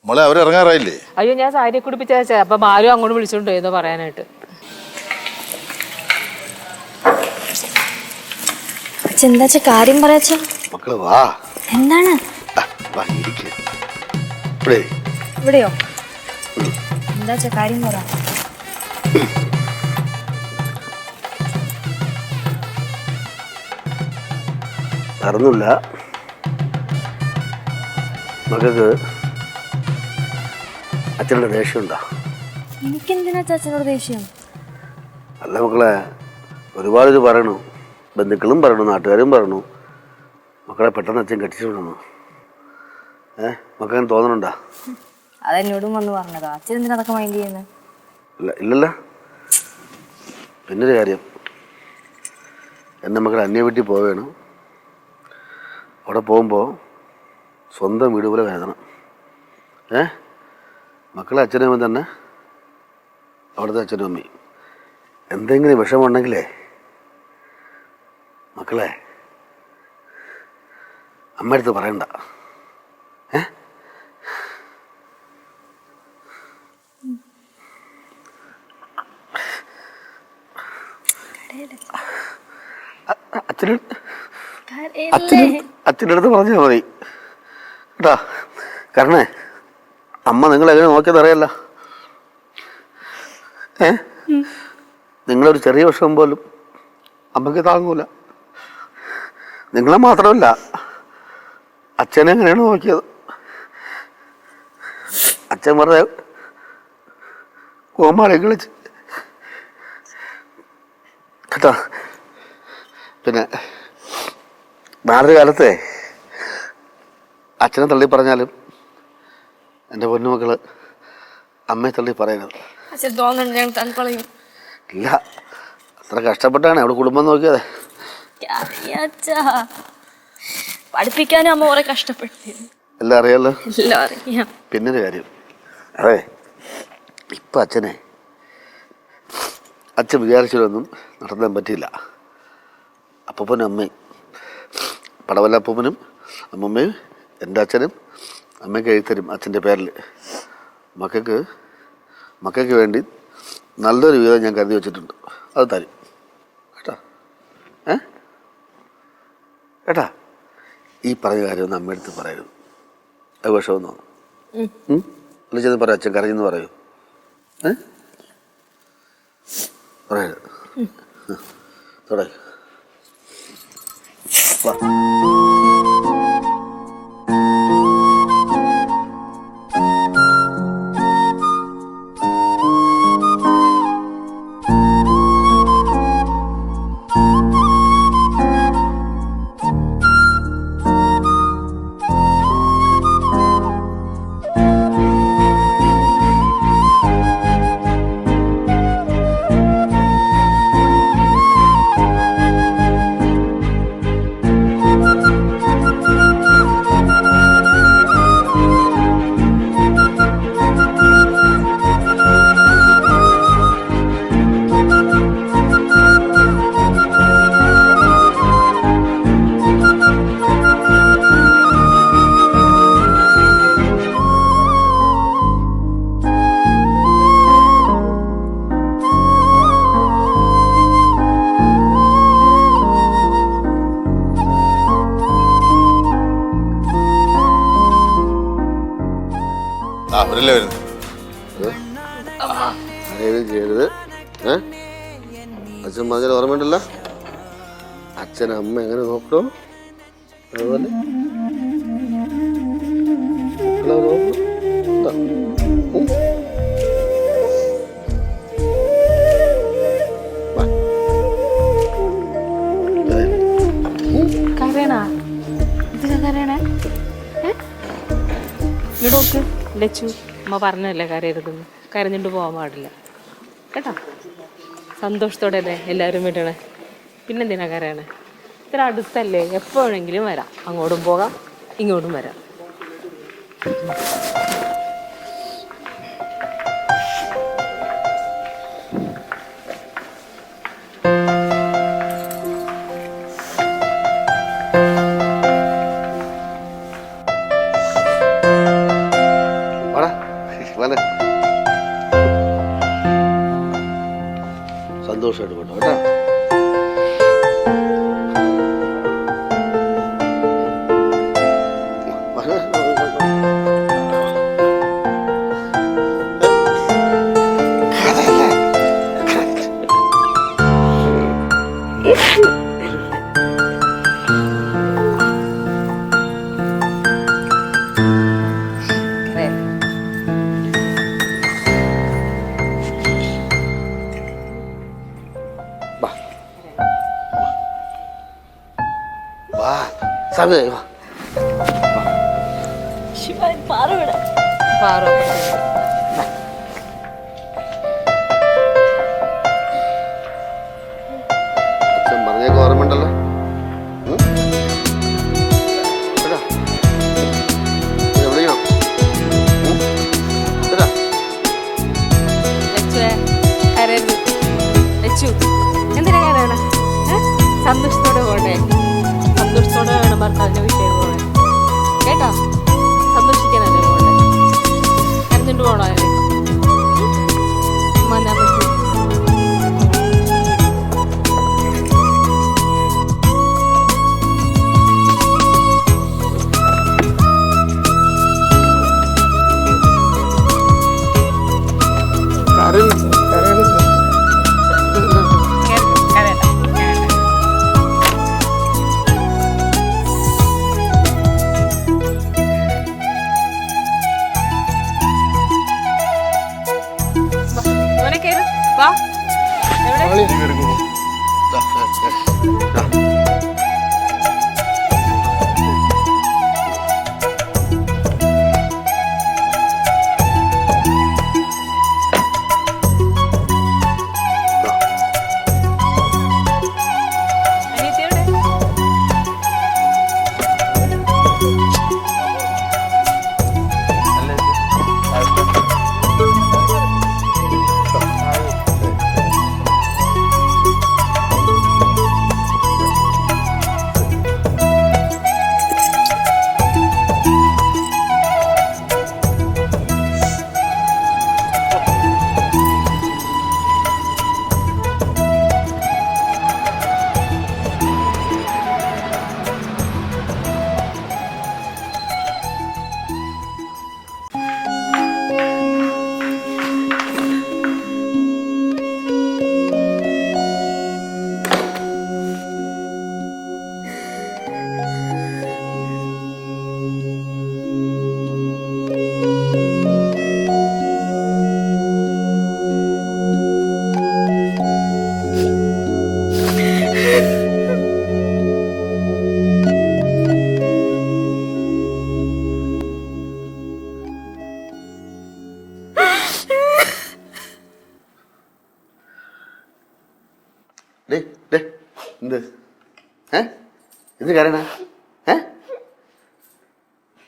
മോളെ അവരിറങ്ങാറായില്ലേ? അയ്യോ ഞാൻ സാരിയെ കുടിപ്പിച്ച അപ്പൊ ബാലു അങ്ങോട്ട് വിളിച്ചോണ്ട് പോയെന്നോ പറയാനായിട്ട്. എന്താ കാര്യം പറയാ? മക്കള് വാ. എന്താണ്? ഇവിടെയോ? എന്താ കാര്യം പറ. അറിഞ്ഞില്ല മക്കൾക്ക് അച്ഛനോട് ദേഷ്യമുണ്ടോ? എനിക്കെന്തിനാ അച്ഛനോട് ദേഷ്യം? അല്ല മക്കളെ, ഒരുപാട് ഇത് പറയണു, ബന്ധുക്കളും പറയണു, നാട്ടുകാരും പറയണു മക്കളെ പെട്ടെന്ന് അച്ഛൻ കെട്ടിച്ചു വിടണു. മക്കൾക്ക് തോന്നണുണ്ടോ? അതെന്നോടും വന്ന് പറഞ്ഞതാ. അച്ഛൻ എന്തിനാ അതൊക്കെ മൈൻഡ് ചെയ്യുന്നത്? ഇല്ലല്ല. പിന്നൊരു കാര്യം, എൻ്റെ മക്കൾ അന്യ വീട്ടിൽ പോവുകയാണ്. അവിടെ പോകുമ്പോൾ സ്വന്തം വീട് പോലെ കരുതണം. മക്കളെ അച്ഛനും അമ്മയും തന്നെ അവിടുത്തെ അച്ഛനും അമ്മയും. എന്തെങ്കിലും വിഷമമുണ്ടെങ്കിലേ മക്കളെ അമ്മ അടുത്ത് പറയണ്ട. അച്ഛൻ്റെ അടുത്ത് പറഞ്ഞാൽ മതി കേട്ടാ. കാരണം അമ്മ നിങ്ങളെങ്ങനെ നോക്കിയെന്ന് അറിയല്ല. നിങ്ങളൊരു ചെറിയ വിഷമം പോലും അമ്മയ്ക്ക് താങ്ങൂല. നിങ്ങളെ മാത്രമല്ല അച്ഛനെ എങ്ങനെയാണ് നോക്കിയത്. അച്ഛൻ വെറുതെ കോമാളി കളിച്ച് കേട്ടോ. പിന്നെ നാളൊരു കാലത്തെ അച്ഛനെ തള്ളി പറഞ്ഞാലും എൻ്റെ പൊന്നുമക്കള് അമ്മയെ തള്ളി പറയരുത്. ഇല്ല, അത്ര കഷ്ടപ്പെട്ടാണ് അവിടെ കുടുംബം നോക്കിയതെ. പഠിപ്പിക്കാനും അമ്മ കുറെ കഷ്ടപ്പെടുത്തി. എല്ലാം അറിയാലോ. എല്ലാം അറിയാം. പിന്നൊരു കാര്യം, അതെ ഇപ്പം അച്ഛൻ വിചാരിച്ചതൊന്നും നടത്താൻ പറ്റിയില്ല. അപ്പൂപ്പനും അമ്മയും പടവല്ല അപ്പൂപ്പനും അമ്മമ്മയും എൻ്റെ അച്ഛനും അമ്മയ്ക്ക് എഴുത്തരും അച്ഛൻ്റെ പേരിൽ. മക്കൾക്ക് വേണ്ടി നല്ലൊരു വിധം ഞാൻ കരുതി വെച്ചിട്ടുണ്ട്. അത് തരും കേട്ടാ. കേട്ടാ, ഈ പറഞ്ഞ കാര്യമൊന്നും അമ്മയെടുത്ത് പറയരുത്. അത് വിഷമം തോന്നും. അല്ല ചെന്ന് പറയാം അച്ഛൻ കരഞ്ഞെന്ന് പറയൂ. പറയരുത്. തുടങ്ങി ചെയ്യരുത്. അച്ഛൻ പറഞ്ഞാൽ ഓർമ്മയുണ്ടല്ല, അച്ഛൻ അമ്മ എങ്ങനെ നോക്കണോ അതുപോലെ ഇടോക്ക് ലച്ചു അമ്മ പറഞ്ഞല്ലേ കരയരുതെന്ന്. കരഞ്ഞിട്ട് പോകാൻ പാടില്ല കേട്ടോ. സന്തോഷത്തോടെ അല്ലേ എല്ലാവരും വിടണേ. പിന്നെന്തിനാ കരയണേ? ഇത്ര അടുത്തല്ലേ, എപ്പോൾ വേണമെങ്കിലും വരാം. അങ്ങോട്ടും പോകാം ഇങ്ങോട്ടും വരാം. വാടാ വാങ്ങ. സന്തോഷമായിട്ട് പോട്ടോ കേട്ടോ. വാ സമയ വാ. പാറോ അച്ഛൻ പറഞ്ഞേക്ക് ഓർമ്മയുണ്ടല്ലോ. വിളിക്കണം. കരയരുത് ലച്ചു. എന്തിനാ കരയണ? സന്തോഷത്തോടെ പോകണ്ടേ? സന്തോഷത്തോടെ വേണം ഭർത്താവിന്റെ വീട്ടിലേക്ക് പോകണേ കേട്ടോ. സന്തോഷിക്കാനല്ലേ പോകണ്ടേ? കരഞ്ഞിട്ട് പോകണോ അതിന്? മാനാൻ പറ്റൂ. എന്ത് എന്ത് കരയണ?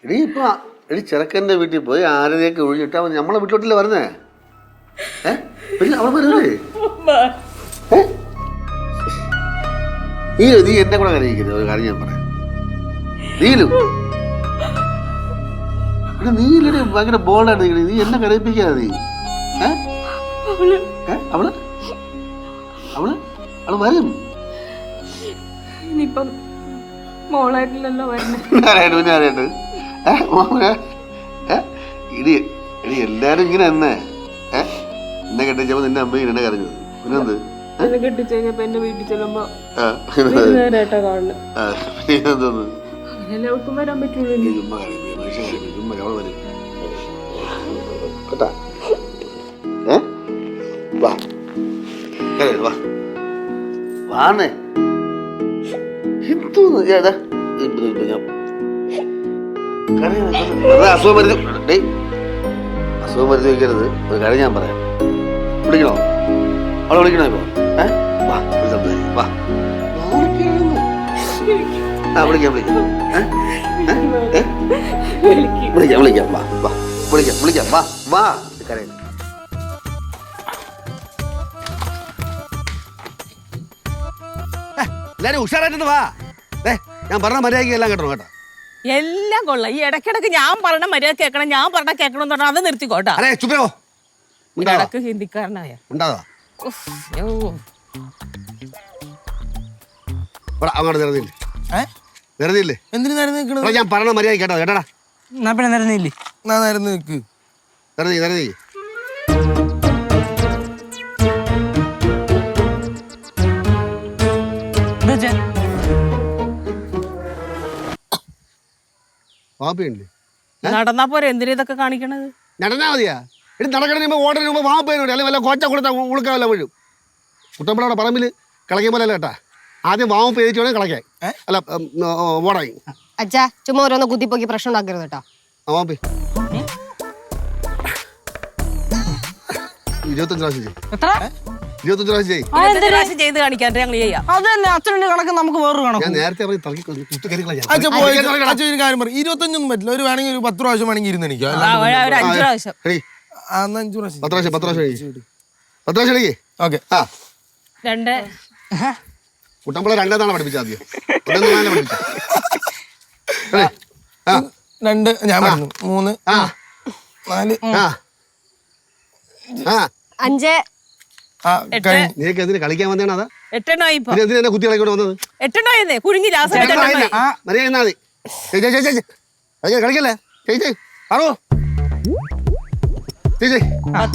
എടീ ഇപ്പൊ എടി ചെറുക്കൻ്റെ വീട്ടിൽ പോയി ആരതിയൊക്കെ ഒഴിഞ്ഞിട്ട് അവൻ നമ്മളെ വീട്ടിലോട്ടല്ലേ വരുന്നേ? പിന്നെ അവൾ വരൂലേ? നീ എന്നെ കൂടെ കരയിക്കുന്നത് ഒരു കാര്യം ഞാൻ പറയാം. നീയില്ലേ ഭയങ്കര ബോൾഡായിട്ട് നിൽക്കണേ. നീ എന്നെ കരയിപ്പിക്കാതെ നീ. അവള് അവള് അവള് വരും. ഇനിയിപ്പം മോളായിട്ടില്ലല്ലോ വരുന്നത്. ഇടി ഇടി എല്ലാരും ഇങ്ങനെ തന്നെ എന്നെ കെട്ടിച്ചപ്പോ നിന്റെ അമ്മ ഇങ്ങനെ കരഞ്ഞത്. പിന്നെന്ത് കെട്ടിച്ച് കഴിഞ്ഞപ്പോ എന്റെ വീട്ടിൽ ചെല്ലുമ്പോ കാണുന്നു. എല്ലാവർക്കും വരാൻ പറ്റുള്ളൂ. കേട്ടാ വാ വാ വാന്നേ. എന്തോന്ന് അസുഖം മരുന്ന് അസുഖം മരുന്ന് വയ്ക്കരുത്. ഒരു കാര്യം ഞാൻ പറയാം. വിളിക്കണോ? അവളെ വിളിക്കണോ ഇപ്പൊ? വാ സംസാരിക്കും. വാ വിളിക്കാം വിളിക്കാം വിളിക്കാം വിളിക്കാം. വാ വാ വിളിക്കാം വിളിക്കാം. വാ വാ കരയുന്നു. എല്ലാരും ഉഷാറായിട്ടുണ്ട്. വാ ഞാൻ പറഞ്ഞ മര്യാദയ്ക്ക് എല്ലാം കേട്ടോ കേട്ടോ. എല്ലാം കൊള്ളാം. ഈ ഇടയ്ക്കിടയ്ക്ക് ഞാൻ പറഞ്ഞ മര്യാദ കേൾക്കണം, ഞാൻ പറഞ്ഞ കേൾക്കണം എന്ന് പറഞ്ഞാൽ അത് നിർത്തിക്കോട്ടാ. അരേ ചുപ്പോ ഇടക്ക് ഹിന്ദിക്കാരനായ ഉണ്ടാകാ ഉഫ്, യ്യോ. അങ്ങോട്ട് നിറഞ്ഞില്ലേ നിറഞ്ഞില്ലേ എന്തിനു നേരം നിൽക്കണത്? ഞാൻ പറഞ്ഞ മര്യാദ കേട്ടോ കേട്ടാ എന്നാ പിന്നെ നിരന്നില്ലേ? എന്നാ നേരം നിൽക്ക്. നിറഞ്ഞി നിറഞ്ഞി വാപ്പയുണ്ട് നടന്നാ പോരെ എന്തിനാ ഇതൊക്കെ കാണിക്കണത്? നടന്നാ മതിയാ ഇനി നടക്കണ ഓടുന്ന മുമ്പ് വാപ്പേനോട് അല്ലെങ്കിൽ വല്ല കൊച്ച കൊടുത്താൽ ഉളുക്കാവല്ല വീഴും. കുട്ടമ്പളയുടെ പറമ്പിൽ കളയ്ക്കാൻ പോലെ കേട്ടാ. ആദ്യം വാമപ്പ് എഴുതിട്ട് വേണേൽ കളയ്ക്കാൻ അല്ല ഓടായി. അച്ഛാ ചുമ്മാ ഓരോന്ന് കുത്തിപ്പോക്കി പ്രശ്നം ഉണ്ടാക്കരുത് കേട്ടോ. വാപ്പി 25 പ്രാവശ്യം ചെയ്യും. 25 പ്രാവശ്യം ചെയ്യും. ചെയ്ത് കാണിക്കാൻ ഞങ്ങൾ ചെയ്യാം. അത് തന്നെ അച്ഛൻ്റെ കണക്ക് നമുക്ക് വേറൊരു കണക്ക്. ഞാൻ നേരത്തെ പറഞ്ഞ് തറക്കി കുത്തു കയറി അച്ഛൻ പോയി അച്ഛൻ ഒരു കാര്യം പറയും. 25 പറ്റില്ല. ഒരു വേണമെങ്കിൽ ഒരു 10 പ്രാവശ്യം വേണമെങ്കിൽ ഇരുന്ന് എനിക്ക്. ഒരു 5 പ്രാവശ്യം 5 പ്രാവശ്യം 10 പ്രാവശ്യം 10 പ്രാവശ്യം എഴുതി. ഓക്കെ. ആ 2 കുട്ടമ്പള 2 എന്നാണ് പഠിപ്പിച്ചത് ആദ്യം. 1 പഠിപ്പിച്ചത്. 2 ഞാൻ പറഞ്ഞു 3 4 5 നീക്ക് എന്തിനു കളിക്കാൻ വന്നേണ അതാ 8 എണ്ണമായി ഇപ്പൊ. എന്തിനാ എന്നെ കുത്തി കളിക്കൊണ്ട് വന്നത്? 8 എണ്ണമായിരുന്നേ കുഴുങ്ങി ലാസ്റ്റ് മര്യാദ എന്നാ മതി. കളിക്കല്ലേ ചേച്ചി ആണോ ചേച്ചി 4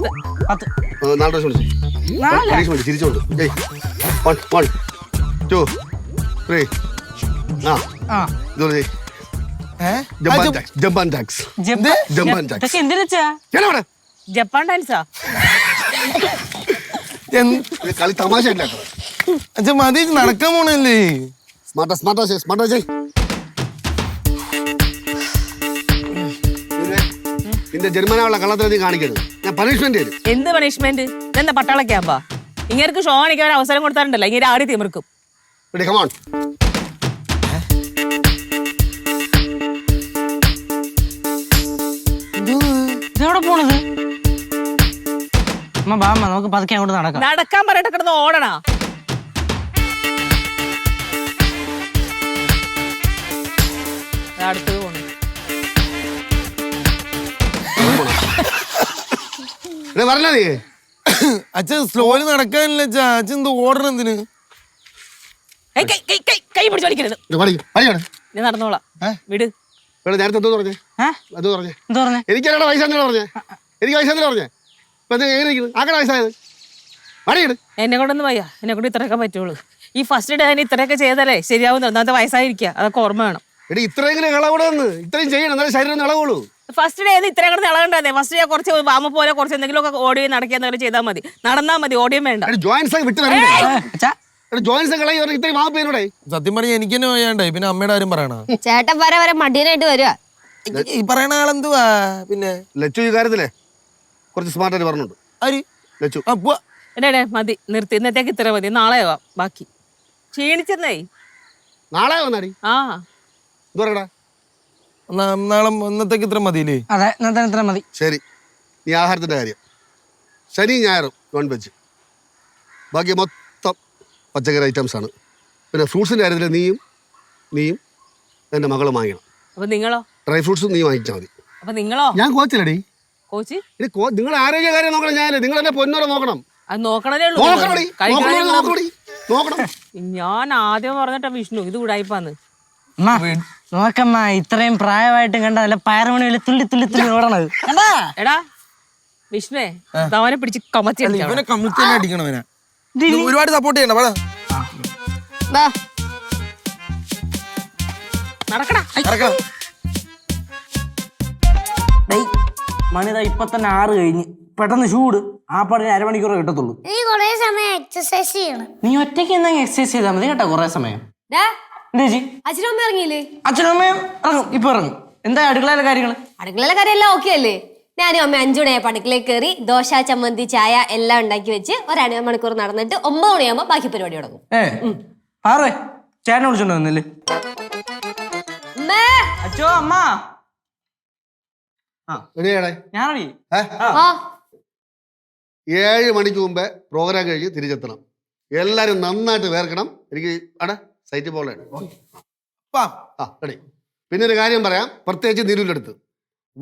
പ്രാവശ്യം വിളിച്ചു തിരിച്ചോണ്ട് 1 2 3 ഇതോടെ ജപ്പാൻ ടാക്സ് എന്തിനാ? ജപ്പാൻ ഡാൻസാ. കളി തമാശ ഉണ്ടാക്കണം. അച്ഛൻ മതി നടക്കാൻ പോണല്ലേ. സ്മാർട്ടാ നിന്റെ ജന്മനായുള്ള കള്ളത്തിൽ നീ കാണിക്കരുത്. ഞാൻ പണിഷ്മെന്റ് തരും. എന്ത് പണിഷ്മെന്റ്? ഇതെന്താ പട്ടാളക്കാകുമ്പോ ഇങ്ങനെ ഷോ കാണിക്കാൻ ഒരു അവസരം കൊടുത്താറുണ്ടല്ലോ, ഇങ്ങനെ ആടി തിമിർക്കും. Come on. ഇതെവിടെ പോണത്? അമ്മ ബാമ്മ നമുക്ക് പതുക്കെ അങ്ങോട്ട് നടക്കാം. നടക്കാൻ പറയട്ടെ കിടന്ന് ഓടണ. അടുത്തത് പോണു. പറഞ്ഞ നീ അച്ഛൻ സ്ലോയിൽ നടക്കാനില്ല അച്ഛാ. അച്ഛൻ എന്ത് ഓടണം എന്തിന്? കൈ പിടിച്ച് വലിക്കരുത്. ഞാൻ നടന്നോളാം. വിട്. നേരത്തെ എന്തോ പറഞ്ഞേ? എന്താ പറഞ്ഞേ? എനിക്കവിടെ വയസ്സാന്നോ പറഞ്ഞേ? എനിക്ക് വയസ്സാന്നോ പറഞ്ഞേ? ഇപ്പൊ എങ്ങനെ ആക്കടെ വയസ്സായത്? മടിയിട്. എന്നെ കൊണ്ടൊന്നും വയ്യ. എന്നെ കൊണ്ട് ഇത്രയൊക്കെ പറ്റുള്ളൂ. ഈ ഫസ്റ്റ് ഡേ ഇത്രയൊക്കെ ചെയ്താലേ ശരിയാവുന്ന ഒന്നാമത്തെ വയസ്സായിരിക്കുക. അതൊക്കെ ഓർമ്മ വേണം. എടി ഇത്രയെങ്കിലും ഇളകൂടെന്ന്. ഇത്രയും ചെയ്യണം എന്നാലും ശരീരം ഇളകുള്ളൂ. ഫസ്റ്റ് ഡേ ഇത്രയും കൂടെ ഇളകണ്ടേ? ഫസ്റ്റ് ഡേ കുറച്ച് ബാമ പോലെ കുറച്ച് എന്തെങ്കിലുമൊക്കെ ഓടി നടക്കുക ചെയ്താൽ മതി. നടന്നാൽ മതി, ഓടിയും വേണ്ട. ജോയിൻസ് വിട്ട് ജോയിൻസ് കളയി ഇത്രയും വാ പേരുടെ. സത്യം പറഞ്ഞ എനിക്ക് തന്നെ വയ്യാണ്ടായി. പിന്നെ അമ്മയുടെ ആരും പറയണ. ചേട്ടൻ വരെ മടിയനായിട്ട് വരിക. ഈ പറയണ ആളെന്തുവാ? പിന്നെ ലച്ചു ഈ കാര്യത്തിലെ കുറച്ച് സ്മാർട്ടായിട്ട് പറഞ്ഞിട്ടുണ്ട്. ആര്? ലച്ചു. എടേ മതി, നിർത്തി. ഇന്നത്തേക്ക് ഇത്ര മതി. നാളെ ആവാം ബാക്കി. ക്ഷീണിച്ചെന്നേ. നാളെ വന്നാടി. ആ എന്ത് പറയടാ? നാളെ ഇന്നത്തേക്ക് ഇത്ര മതിയില്ലേ? അതെ, ഇത്ര മതി. ശരി. നീ ആഹാരത്തിന്റെ കാര്യം ശനി ഞായറും നോൺ വെജ്, ബാക്കി മൊത്തം പച്ചക്കറി ഐറ്റംസ് ആണ്. പിന്നെ ഫ്രൂട്ട്സിന്റെ കാര്യത്തിൽ നീയും എൻ്റെ മകളും വാങ്ങിക്കണം. അപ്പൊ നിങ്ങളോ? ഡ്രൈ ഫ്രൂട്ട്സും നീ വാങ്ങിച്ചാൽ മതി. അപ്പൊ നിങ്ങളോ? ഞാൻ കോച്ചില്ലടി. കോച്ച് ഇനി നിങ്ങൾ ആരോഗ്യ കാര്യം നോക്കണം. ഞാനല്ലേ നിങ്ങൾ എന്നെ പൊന്നോടെ നോക്കണം. അത് നോക്കണതേ ഉള്ളൂ. നോക്കണം. ഞാൻ ആദ്യം പറഞ്ഞിട്ടാ വിഷ്ണു ഇത് ഉടായിപ്പാന്ന്. നോക്കമ്മ, ഇത്രയും പ്രായമായിട്ടും കണ്ട നല്ല പയറുമണി തുള്ളി ഓടണത്. എടാ വിഷ്ണുവേ, അവനെ പിടിച്ച് കമത്തി ഇവനെ കമ്മിറ്റി തന്നെ അടിക്കണവനാ. ഒരുപാട് സപ്പോർട്ട് ചെയ്യണ്ട. നടക്കടാ. മണിതാ ഇപ്പൊ തന്നെ 6 കഴിഞ്ഞ്. പെട്ടെന്ന് ചൂട് ആ പാടിന് അരമണിക്കൂർ കിട്ടത്തുള്ളൂ. നീ കൊറേ സമയം എക്സസൈസ് ചെയ്യണം. നീ ഒറ്റയ്ക്ക് എന്തെങ്കിലും എക്സസൈസ് ചെയ്താൽ മതി കേട്ടോ. കുറെ സമയം. അച്ഛനും അമ്മ ഇറങ്ങിയില്ലേ? അച്ഛനും അമ്മയും ഇറങ്ങും. ഇപ്പൊ ഇറങ്ങും. എന്താ അടുക്കളയിലെ കാര്യങ്ങള്? അടുക്കളയിലെ കാര്യമെല്ലാം ഓക്കെ അല്ലേ? ഞാനും അമ്മ 5 മണിയായപ്പോൾ അടുക്കളയിൽ കയറി ദോശ, ചമ്മന്തി, ചായ എല്ലാം ഉണ്ടാക്കി വെച്ച് 1 മണിക്കൂർ നടന്നിട്ട് 9 മണിയാകുമ്പോൾ ബാക്കി പരിപാടി തുടങ്ങും. ആറേ ചേട്ടനെ വിളിച്ചോണ്ട് വന്നില്ലേ? അച്ഛോ അമ്മ ഞാനടി. 7 മണിക്ക് മുമ്പേ പ്രോഗ്രാം കഴിഞ്ഞ് തിരിച്ചെത്തണം. എല്ലാരും നന്നായിട്ട് വേർക്കണം. എനിക്ക് അവിടെ സൈറ്റ് പോലെ റെഡി. പിന്നെ ഒരു കാര്യം പറയാം, പ്രത്യേകിച്ച് നിലവിലെടുത്ത്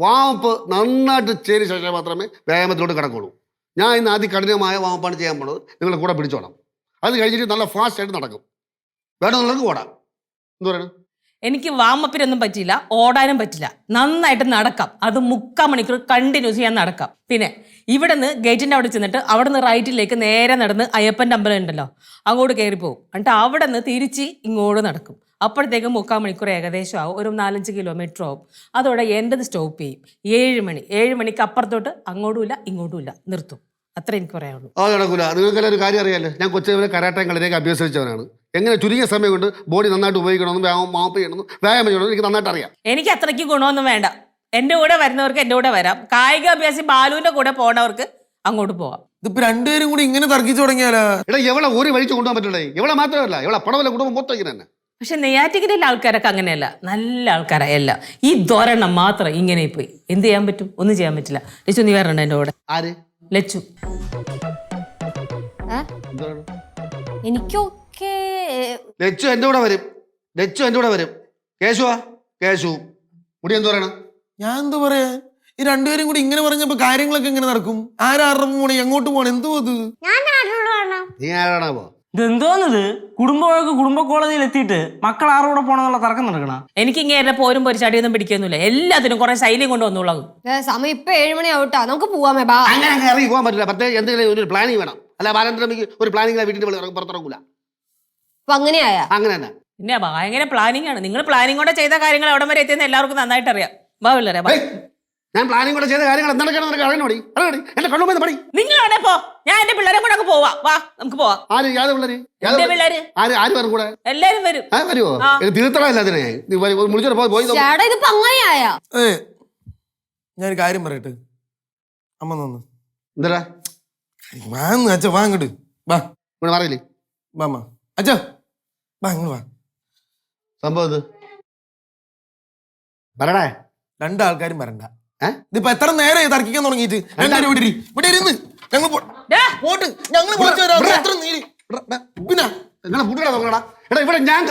വാമപ്പ് നന്നായിട്ട് ചെയ്ത ശേഷം മാത്രമേ വ്യായാമത്തിലോട്ട് കിടക്കുള്ളൂ. ഞാൻ ഇന്ന് ആദ്യം കഠിനമായ വാമപ്പാണ് ചെയ്യാൻ പോണത്. നിങ്ങൾ കൂടെ പിടിച്ചോളാം. അത് കഴിഞ്ഞിട്ട് നല്ല ഫാസ്റ്റ് ആയിട്ട് നടക്കും. വേണമെന്നുള്ളവർക്ക് ഓടാം. എന്ത് പറയണം? എനിക്ക് വാമപ്പിനൊന്നും പറ്റില്ല, ഓടാനും പറ്റില്ല. നന്നായിട്ട് നടക്കാം. അത് 3/4 മണിക്കൂർ കണ്ടിന്യൂസ് ചെയ്യാൻ നടക്കാം. പിന്നെ ഇവിടെ നിന്ന് ഗേറ്റിൻ്റെ അവിടെ ചെന്നിട്ട് അവിടെ നിന്ന് റൈറ്റിലേക്ക് നേരെ നടന്ന് അയ്യപ്പൻ്റെ അമ്പലം ഉണ്ടല്ലോ, അങ്ങോട്ട് കയറി പോകും. എന്നിട്ട് അവിടെ നിന്ന് തിരിച്ച് ഇങ്ങോട്ട് നടക്കും. അപ്പോഴത്തേക്കും 3/4 മണിക്കൂർ ഏകദേശം ആവും. ഒരു 4-5 കിലോമീറ്റർ ആവും. അതോടെ എൻ്റെത് സ്റ്റോപ്പ് ചെയ്യും. 7 മണി. 7 മണിക്ക് അപ്പുറത്തോട്ട് അങ്ങോട്ടുമില്ല ഇങ്ങോട്ടുമില്ല, നിർത്തും. അത്ര എനിക്ക് പറയാനുള്ളൂ. അത് നടക്കൂല. നിങ്ങൾക്കെല്ലാം ഒരു കാര്യം അറിയാമല്ലോ, ഞാൻ കൊച്ചുപോലെ കരാട്ടയും കളിയൊക്കെ അഭ്യസിച്ചവനാണ്. എങ്ങനെ ചുരുങ്ങിയ സമയം കൊണ്ട് ബോഡി നന്നായിട്ട് ഉപയോഗിക്കണമെന്നും വാമപ്പ് ചെയ്യണമെന്നും വ്യായാമം ചെയ്യണമെന്നും എനിക്ക് നന്നായിട്ട് അറിയാം. എനിക്ക് അത്രയ്ക്ക് ഗുണമൊന്നും വേണ്ട. എൻ്റെ കൂടെ വരുന്നവർക്ക് എൻ്റെ കൂടെ വരാം. കായിക അഭ്യാസി ബാലുവിൻ്റെ കൂടെ പോകണവർക്ക് അങ്ങോട്ട് പോവാം. ഇതിപ്പോ രണ്ടുപേരും കൂടി ഇങ്ങനെ തർക്കിച്ചു തുടങ്ങിയാലോ? എടാ എവിടെ ഒരു വഴിച്ച് കൊണ്ടുപോകാൻ പറ്റില്ലേ? എവിടെ മാത്രമല്ല, എവിടെ പടവല്ല കുടുംബം മൊത്തം ഇങ്ങനെ തന്നെ. പക്ഷെ നെയ്യാറ്റിക്കരയിലെ ആൾക്കാരൊക്കെ അങ്ങനെയല്ല, നല്ല ആൾക്കാരല്ല. ഈ ദ്വാരണം മാത്രം ഇങ്ങനെ പോയി എന്ത് ചെയ്യാൻ പറ്റും? ഒന്നും ചെയ്യാൻ പറ്റില്ല. ലച്ചു നീ വരണ്ട എൻ്റെ കൂടെ. ആര്? ലച്ചു. എനിക്കൊക്കെ ലച്ചു എൻ്റെ കൂടെ വരും. ലച്ചു എൻ്റെ കൂടെ വരും. കേശുവാ? കേശു മുടി എന്ത് പറയണം? ഞാൻ എന്ത് പറയാ? ഈ രണ്ടുപേരും കൂടി ഇങ്ങനെ പറഞ്ഞപ്പോ കാര്യങ്ങളൊക്കെ എങ്ങനെ നടക്കും? ആരാറും പോണേ, എങ്ങോട്ട് പോണേ? എന്തോ അത്? ഞാൻ ആരോടാണ് നീ ആരാണോ പോ? ഇതെന്തോന്നത്? കുടുംബമൊക്കെ കുടുംബ കോളേജിൽ എത്തിയിട്ട് മക്കൾ ആരോടെ പോണെന്നുള്ള തർക്കം നടക്കണം. എനിക്ക് ഇങ്ങനെ പോരും പൊരിച്ചാടിയൊന്നും പിടിക്കൊന്നുമില്ല. എല്ലാത്തിനും കുറെ ശൈലിയും കൊണ്ട് വന്നോളൂ. സമയം ഇപ്പൊ 7 മണി ആവട്ടാ, നമുക്ക് പോവാമേ. ബാ. അങ്ങനെ ഇറങ്ങി പോകാൻ പറ്റില്ല. പ്രത്യേകിച്ച് എന്തെങ്കിലും ഒരു പ്ലാനിങ് വേണം. അല്ല ബാലചന്ദ്രമിക്ക് ഒരു പ്ലാനിങ് വീട്ടിൽ പുറത്തിറങ്ങൂല. അപ്പൊ അങ്ങനെയായ അങ്ങനെ തന്നെ. പിന്നെ ഭയങ്കര പ്ലാനിങ് ആണ്. നിങ്ങൾ പ്ലാനിങ് കൂടെ ചെയ്ത കാര്യങ്ങൾ എവിടെ വരെ എത്തിയെന്ന് എല്ലാവർക്കും നന്നായിട്ട് അറിയാം. വാ പിള്ളേരെ വാ. ഞാൻ പ്ലാനിങ് കൂടെ ചെയ്ത കാര്യങ്ങൾ എന്തൊക്കെയാണ് നിനക്ക് അറിയണോടി? എന്റെ കണ്ണുമ്പോൾ പടി. നിങ്ങൾ അവിടെ പോ, ഞാൻ എന്റെ പിള്ളേരെ കൂടെ അങ്ങ് പോവാ. വാ നമുക്ക് പോവാം. ആര്? യാത് പിള്ളേര്? എന്റെ പിള്ളേര് ആര് പേരും കൂടെ? എല്ലാരും വരും. വരുമോ? തീർത്തടല്ല അതിനെ മുളിച്ചോടെ പോയി. ചേട്ടാ ഇതിപ്പോ അങ്ങനെയായ. ഞാനൊരു കാര്യം പറയട്ടെ. അമ്മ നന്ന് എന്താ വാന്ന് അച്ഛ, വാ അങ്ങോട്ട് വാ. ഇവിടെ മാറിയില്ലേ? വാ അമ്മ. അച്ഛാ വാ ഇങ്ങോട്ട് വാ. സംഭവം ഇത് പറയണേ. രണ്ടാൾക്കാരും വരണ്ട. ഇതിപ്പോ എത്ര നേരം തർക്കിക്കാൻ തുടങ്ങിയിട്ട്? രണ്ടുപേരും ഇവിടെ ഇരുന്ന് ഞങ്ങൾ പോട്ട് ഞങ്ങൾ പിന്നെ നിങ്ങളെ ഫുഡ് നോക്കണടാ. എടാ ഇവിടെ ഞാൻ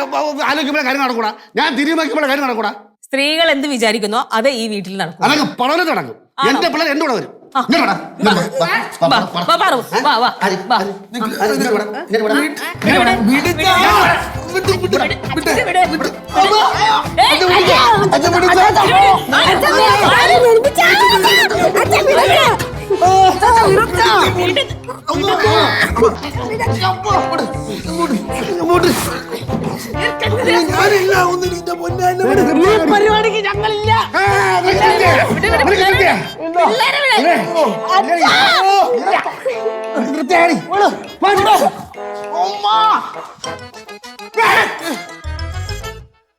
ആലോചിക്കുമ്പോഴേ കാര്യം നടക്കൂടാ. ഞാൻ തിരിയുമ്പോഴേ കാര്യം നടക്കൂടാ. സ്ത്രീകൾ എന്ത് വിചാരിക്കുന്നോ അത് ഈ വീട്ടിൽ നടക്കും. അതൊക്കെ പടവലത്ത് നടക്കും. എന്റെ പിള്ളേർ എന്റെ കൂടെ വരും. പരിപാടിക്ക് ഞങ്ങളില്ല. നിർത്തിയാടി.